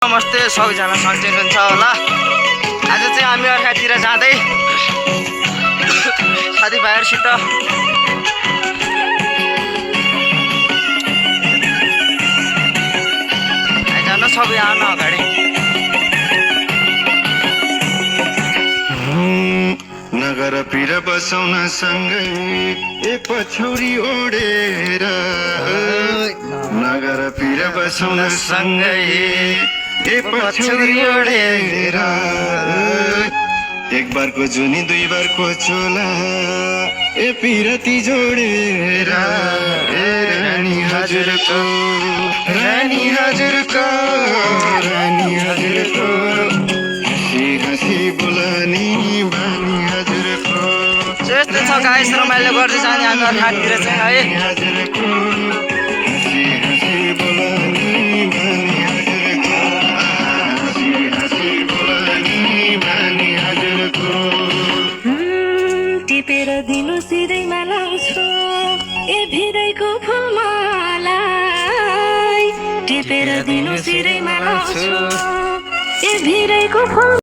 नमस्ते सबैजना सन्चै हुनुहुन्छ होला। आज चाहिँ हामी अर्कातिर जाँदै साथीभाइहरूसित आइजानु सबै आउनु अगाडि। नगर पिर बसौन सँगै ए पछौरी ओडेर, नगर पिर बसौन सँगै ए पछौरी ओडेर, एक बारको जुनी दुई बारको चोला ए पिरती जोडेर, ए रानी हजुरको रानी हजुरको रानी हजुरको हँसी हँसी बोलानी बानी हजुरको। यस्तै छ गाइस, रमाइलो गर्दै जाने हामी अर्कातिर चाहिँ है। हजुरको हँसी हँसी बोलानी बानी हजुरको, हँसी हँसी बोलानी बानी हजुरको। टिपेर दिनु सिधैमा लाउँछु ए भिरैको फुलमालाई, टिपेर दिनु सिधैमा लाउँछु ए भिरैको फुल